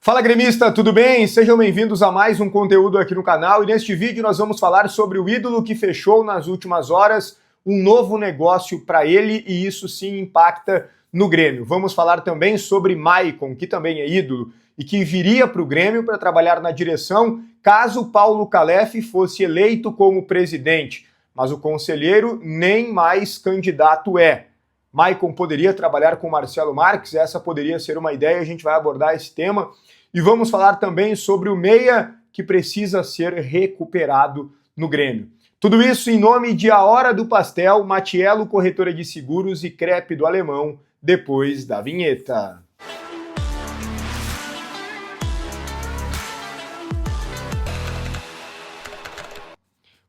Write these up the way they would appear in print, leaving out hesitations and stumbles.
Fala gremista, tudo bem? Sejam bem-vindos a mais um conteúdo aqui no canal e neste vídeo nós vamos falar sobre o ídolo que fechou nas últimas horas um novo negócio para ele e isso sim impacta no Grêmio. Vamos falar também sobre Maicon, que também é ídolo e que viria para o Grêmio para trabalhar na direção caso Paulo Calef fosse eleito como presidente, mas o conselheiro nem mais candidato é. Maicon poderia trabalhar com Marcelo Marques? Essa poderia ser uma ideia, a gente vai abordar esse tema. E vamos falar também sobre o meia que precisa ser recuperado no Grêmio. Tudo isso em nome de A Hora do Pastel, Matiello Corretora de Seguros e Crepe do Alemão, depois da vinheta.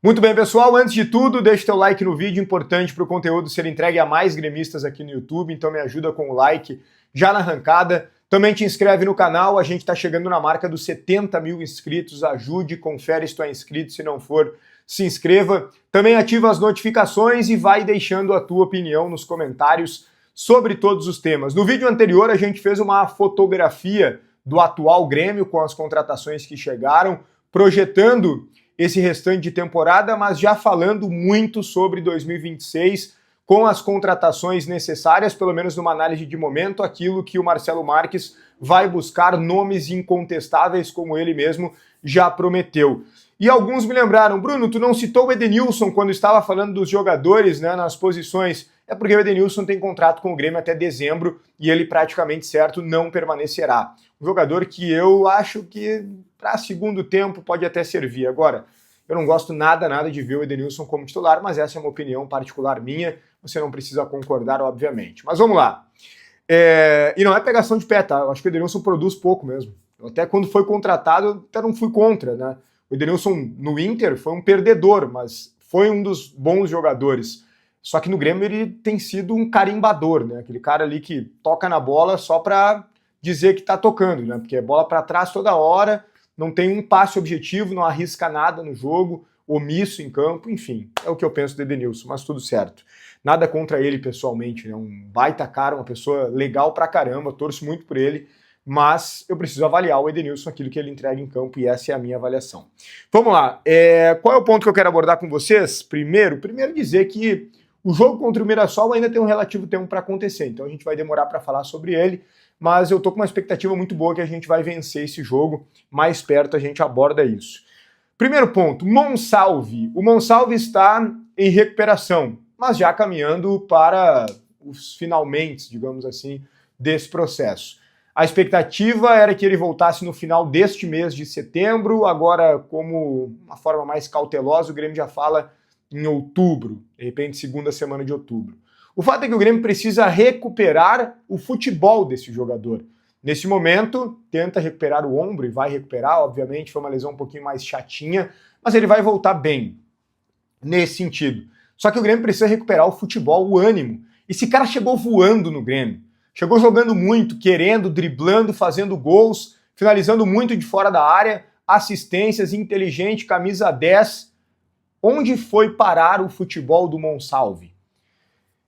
Muito bem, pessoal, antes de tudo, deixe teu like no vídeo, importante para o conteúdo ser entregue a mais gremistas aqui no YouTube, então me ajuda com o like já na arrancada. Também te inscreve no canal, a gente está chegando na marca dos 70 mil inscritos, ajude, confere se tu é inscrito, se não for, se inscreva. Também ativa as notificações e vai deixando a tua opinião nos comentários sobre todos os temas. No vídeo anterior a gente fez uma fotografia do atual Grêmio com as contratações que chegaram, projetando esse restante de temporada, mas já falando muito sobre 2026, com as contratações necessárias, pelo menos numa análise de momento, aquilo que o Marcelo Marques vai buscar, nomes incontestáveis, como ele mesmo já prometeu. E alguns me lembraram, Bruno, tu não citou o Edenilson quando estava falando dos jogadores, né, nas posições. É porque o Edenilson tem contrato com o Grêmio até dezembro e ele praticamente certo não permanecerá. Um jogador que eu acho que para segundo tempo pode até servir. Agora, eu não gosto nada de ver o Edenilson como titular, mas essa é uma opinião particular minha, você não precisa concordar, obviamente. Mas vamos lá. E não é pegação de pé, tá? Eu acho que o Edenilson produz pouco mesmo. Até quando foi contratado, eu até não fui contra, né? O Edenilson no Inter foi um perdedor, mas foi um dos bons jogadores. Só que no Grêmio ele tem sido um carimbador, né? Aquele cara ali que toca na bola só para dizer que tá tocando, né? Porque é bola para trás toda hora, não tem um passe objetivo, não arrisca nada no jogo, omisso em campo, enfim, é o que eu penso do Edenilson, mas tudo certo. Nada contra ele pessoalmente, né? Um baita cara, uma pessoa legal pra caramba, torço muito por ele, mas eu preciso avaliar o Edenilson, aquilo que ele entrega em campo, e essa é a minha avaliação. Vamos lá, qual é o ponto que eu quero abordar com vocês? Primeiro dizer que o jogo contra o Mirassol ainda tem um relativo tempo para acontecer, então a gente vai demorar para falar sobre ele, mas eu tô com uma expectativa muito boa que a gente vai vencer esse jogo, mais perto a gente aborda isso. Primeiro ponto, Monsalve. O Monsalve está em recuperação, mas já caminhando para os finalmente, digamos assim, desse processo. A expectativa era que ele voltasse no final deste mês de setembro, agora, como uma forma mais cautelosa, o Grêmio já fala em outubro, de repente segunda semana de outubro. O fato é que o Grêmio precisa recuperar o futebol desse jogador. Nesse momento, tenta recuperar o ombro e vai recuperar, obviamente, foi uma lesão um pouquinho mais chatinha, mas ele vai voltar bem, nesse sentido. Só que o Grêmio precisa recuperar o futebol, o ânimo. Esse cara chegou voando no Grêmio, chegou jogando muito, querendo, driblando, fazendo gols, finalizando muito de fora da área, assistências, inteligente, camisa 10. Onde foi parar o futebol do Monsalve?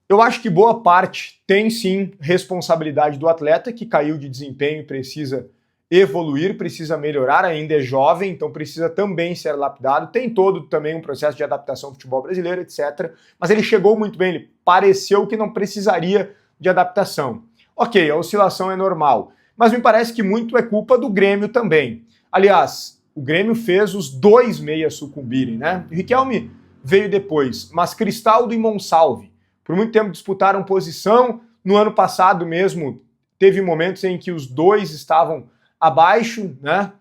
Eu acho que boa parte tem sim responsabilidade do atleta, que caiu de desempenho e precisa evoluir, precisa melhorar, ainda é jovem, então precisa também ser lapidado. Tem todo também um processo de adaptação ao futebol brasileiro, etc. Mas ele chegou muito bem, ele pareceu que não precisaria de adaptação. Ok, a oscilação é normal, mas me parece que muito é culpa do Grêmio também. Aliás, o Grêmio fez os dois meias sucumbirem, né? O Riquelme veio depois, mas Cristaldo e Monsalve por muito tempo disputaram posição, no ano passado mesmo teve momentos em que os dois estavam abaixo, né?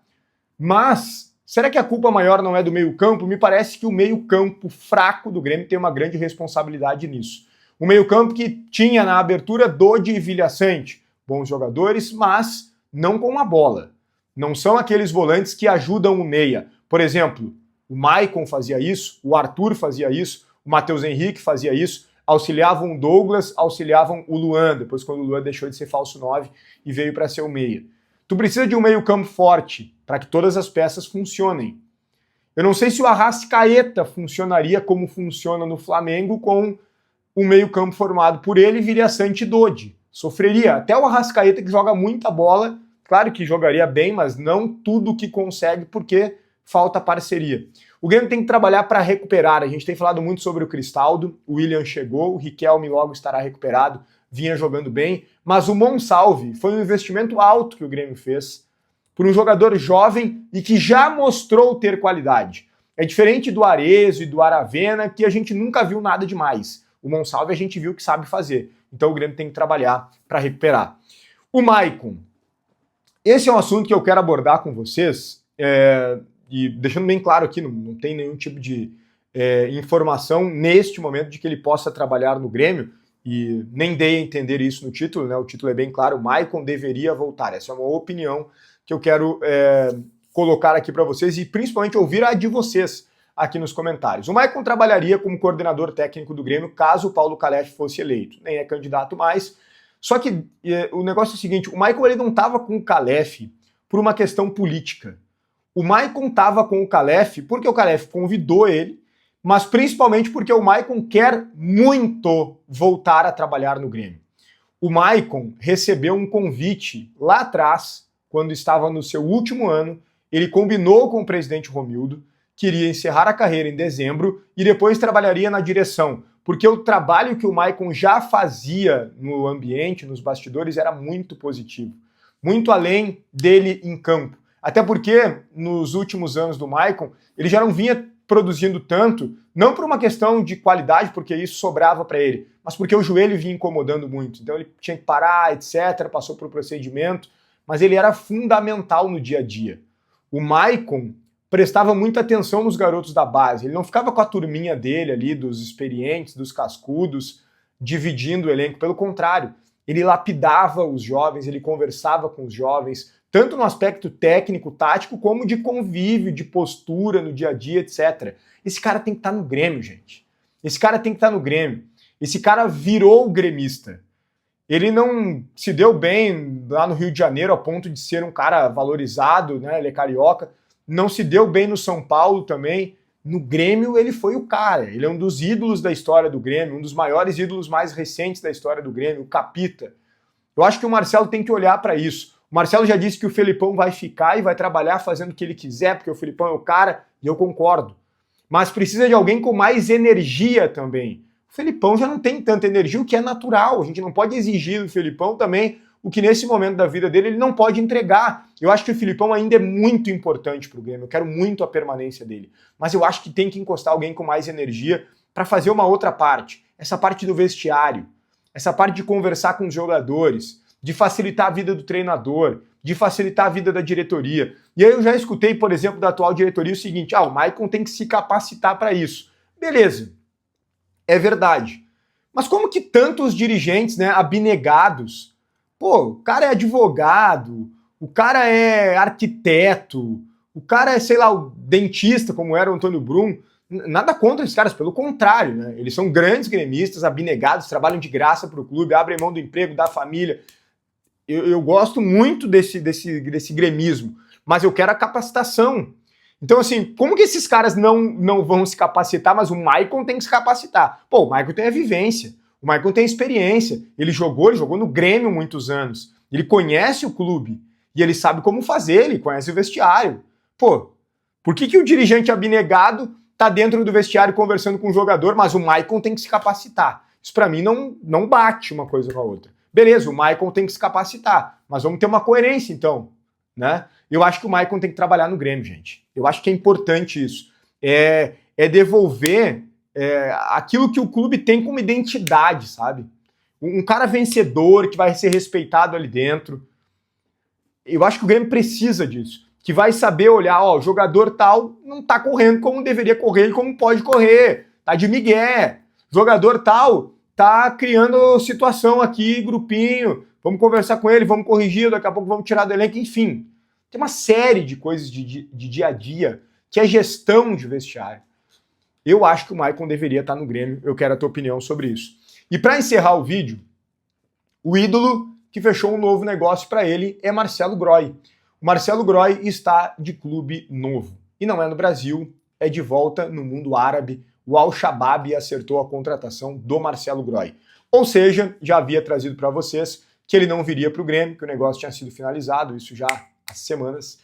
Mas será que a culpa maior não é do meio-campo? Me parece que o meio-campo fraco do Grêmio tem uma grande responsabilidade nisso. O meio-campo que tinha na abertura Dodi e Vilhaçante, bons jogadores, mas não com a bola. Não são aqueles volantes que ajudam o meia. Por exemplo, o Maicon fazia isso, o Arthur fazia isso, o Matheus Henrique fazia isso, auxiliavam o Douglas, auxiliavam o Luan, depois quando o Luan deixou de ser falso 9 e veio para ser o meia. Tu precisa de um meio-campo forte para que todas as peças funcionem. Eu não sei se o Arrascaeta funcionaria como funciona no Flamengo com um meio-campo formado por ele, Vilhaçante e Dodi. Sofreria. Até o Arrascaeta, que joga muita bola, claro que jogaria bem, mas não tudo que consegue porque falta parceria. O Grêmio tem que trabalhar para recuperar. A gente tem falado muito sobre o Cristaldo, o William chegou, o Riquelme logo estará recuperado, vinha jogando bem, mas o Monsalve foi um investimento alto que o Grêmio fez por um jogador jovem e que já mostrou ter qualidade. É diferente do Arezzo e do Aravena, que a gente nunca viu nada demais. O Monsalve a gente viu que sabe fazer. Então o Grêmio tem que trabalhar para recuperar. O Maicon. Esse é um assunto que eu quero abordar com vocês, e deixando bem claro aqui, não tem nenhum tipo de informação neste momento de que ele possa trabalhar no Grêmio, e nem dei a entender isso no título, né? O título é bem claro, o Maicon deveria voltar. Essa é uma opinião que eu quero colocar aqui para vocês e principalmente ouvir a de vocês aqui nos comentários. O Maicon trabalharia como coordenador técnico do Grêmio caso o Paulo Calef fosse eleito. Nem é candidato mais. Só que o negócio é o seguinte, o Maicon ele não estava com o Calef por uma questão política. O Maicon estava com o Calef porque o Calef convidou ele, mas principalmente porque o Maicon quer muito voltar a trabalhar no Grêmio. O Maicon recebeu um convite lá atrás, quando estava no seu último ano, ele combinou com o presidente Romildo, queria encerrar a carreira em dezembro e depois trabalharia na direção, porque o trabalho que o Maicon já fazia no ambiente, nos bastidores, era muito positivo, muito além dele em campo. Até porque, nos últimos anos do Maicon, ele já não vinha produzindo tanto, não por uma questão de qualidade, porque isso sobrava para ele, mas porque o joelho vinha incomodando muito. Então ele tinha que parar, etc., passou por procedimento, mas ele era fundamental no dia a dia. O Maicon prestava muita atenção nos garotos da base, ele não ficava com a turminha dele ali, dos experientes, dos cascudos, dividindo o elenco, pelo contrário, ele lapidava os jovens, ele conversava com os jovens, tanto no aspecto técnico, tático, como de convívio, de postura no dia a dia, etc. Esse cara tem que estar no Grêmio, gente. Esse cara tem que estar no Grêmio. Esse cara virou gremista. Ele não se deu bem lá no Rio de Janeiro a ponto de ser um cara valorizado, né? Ele é carioca. Não se deu bem no São Paulo também. No Grêmio ele foi o cara. Ele é um dos ídolos da história do Grêmio, um dos maiores ídolos mais recentes da história do Grêmio, o Capita. Eu acho que o Marcelo tem que olhar para isso. O Marcelo já disse que o Felipão vai ficar e vai trabalhar fazendo o que ele quiser, porque o Felipão é o cara, e eu concordo. Mas precisa de alguém com mais energia também. O Felipão já não tem tanta energia, o que é natural. A gente não pode exigir do Felipão também o que nesse momento da vida dele ele não pode entregar. Eu acho que o Felipão ainda é muito importante para o Grêmio, eu quero muito a permanência dele. Mas eu acho que tem que encostar alguém com mais energia para fazer uma outra parte. Essa parte do vestiário, essa parte de conversar com os jogadores, de facilitar a vida do treinador, de facilitar a vida da diretoria. E aí eu já escutei, por exemplo, da atual diretoria o seguinte, o Maicon tem que se capacitar para isso. Beleza, é verdade. Mas como que tantos dirigentes, né, abnegados, o cara é advogado, o cara é arquiteto, o cara é, sei lá, o dentista, como era o Antônio Brum, nada contra esses caras, pelo contrário, né? Eles são grandes gremistas, abnegados, trabalham de graça para o clube, abrem mão do emprego, da família. Eu gosto muito desse gremismo, mas eu quero a capacitação. Então, assim, como que esses caras não vão se capacitar, mas o Maicon tem que se capacitar? O Maicon tem a vivência, o Maicon tem a experiência, ele jogou no Grêmio muitos anos, ele conhece o clube, e ele sabe como fazer, ele conhece o vestiário. Por que o dirigente abnegado tá dentro do vestiário conversando com o jogador, mas o Maicon tem que se capacitar? Isso para mim não bate uma coisa com a outra. Beleza, o Maicon tem que se capacitar, mas vamos ter uma coerência então, né? Eu acho que o Maicon tem que trabalhar no Grêmio, gente. Eu acho que é importante isso. É devolver aquilo que o clube tem como identidade, sabe? Um cara vencedor, que vai ser respeitado ali dentro. Eu acho que o Grêmio precisa disso. Que vai saber olhar, o jogador tal não tá correndo como deveria correr e como pode correr. Tá de migué. Jogador tal tá criando situação aqui, grupinho, vamos conversar com ele, vamos corrigir, daqui a pouco vamos tirar do elenco, enfim. Tem uma série de coisas de dia a dia que é gestão de vestiário. Eu acho que o Maicon deveria estar no Grêmio, eu quero a tua opinião sobre isso. E para encerrar o vídeo, o ídolo que fechou um novo negócio para ele é Marcelo Groy. O Marcelo Groy está de clube novo. E não é no Brasil, é de volta no mundo árabe. O Al-Shabaab acertou a contratação do Marcelo Groy. Ou seja, já havia trazido para vocês que ele não viria para o Grêmio, que o negócio tinha sido finalizado, isso já há semanas,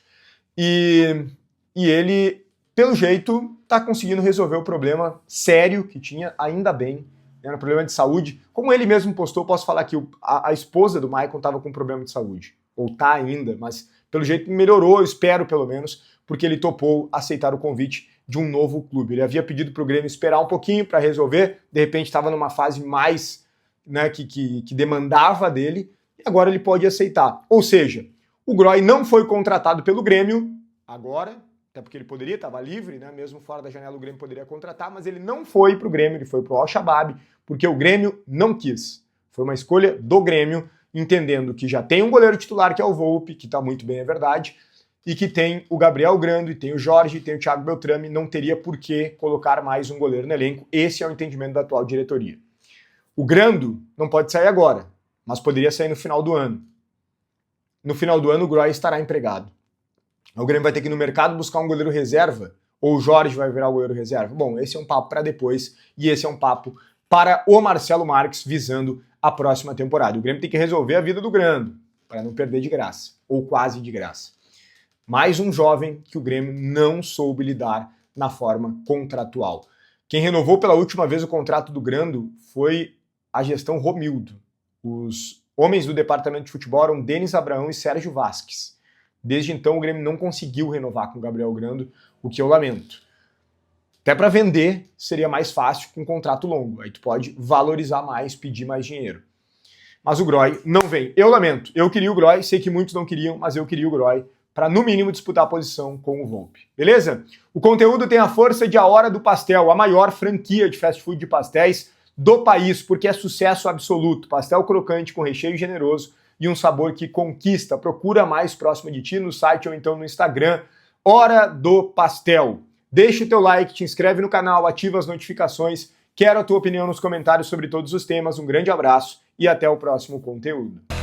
e ele, pelo jeito, está conseguindo resolver o problema sério que tinha, ainda bem, era um problema de saúde. Como ele mesmo postou, posso falar que a esposa do Maicon estava com problema de saúde, ou tá ainda, mas pelo jeito melhorou, eu espero pelo menos, porque ele topou aceitar o convite de um novo clube. Ele havia pedido para o Grêmio esperar um pouquinho para resolver, de repente estava numa fase mais, né, que demandava dele, e agora ele pode aceitar. Ou seja, o Groy não foi contratado pelo Grêmio agora, até porque ele poderia, estava livre, né, mesmo fora da janela o Grêmio poderia contratar, mas ele não foi para o Grêmio, ele foi para o Al-Shabaab, porque o Grêmio não quis. Foi uma escolha do Grêmio, entendendo que já tem um goleiro titular que é o Volpi, que está muito bem, é verdade, e que tem o Gabriel Grando, e tem o Jorge, e tem o Thiago Beltrame, não teria por que colocar mais um goleiro no elenco. Esse é o entendimento da atual diretoria. O Grando não pode sair agora, mas poderia sair no final do ano. No final do ano o Groy estará empregado. O Grêmio vai ter que ir no mercado buscar um goleiro reserva, ou o Jorge vai virar o goleiro reserva? Bom, esse é um papo para depois, e esse é um papo para o Marcelo Marques, visando a próxima temporada. O Grêmio tem que resolver a vida do Grando, para não perder de graça, ou quase de graça. Mais um jovem que o Grêmio não soube lidar na forma contratual. Quem renovou pela última vez o contrato do Grando foi a gestão Romildo. Os homens do departamento de futebol eram Denis Abraão e Sérgio Vasques. Desde então o Grêmio não conseguiu renovar com o Gabriel Grando, o que eu lamento. Até para vender seria mais fácil com um contrato longo. Aí tu pode valorizar mais, pedir mais dinheiro. Mas o Groy não vem. Eu lamento. Eu queria o Groy, sei que muitos não queriam, mas eu queria o Groy para no mínimo disputar a posição com o Volpi. Beleza? O conteúdo tem a força de A Hora do Pastel, a maior franquia de fast food de pastéis do país, porque é sucesso absoluto. Pastel crocante com recheio generoso e um sabor que conquista. Procura mais próximo de ti no site ou então no Instagram. Hora do Pastel. Deixa o teu like, te inscreve no canal, ativa as notificações. Quero a tua opinião nos comentários sobre todos os temas. Um grande abraço e até o próximo conteúdo.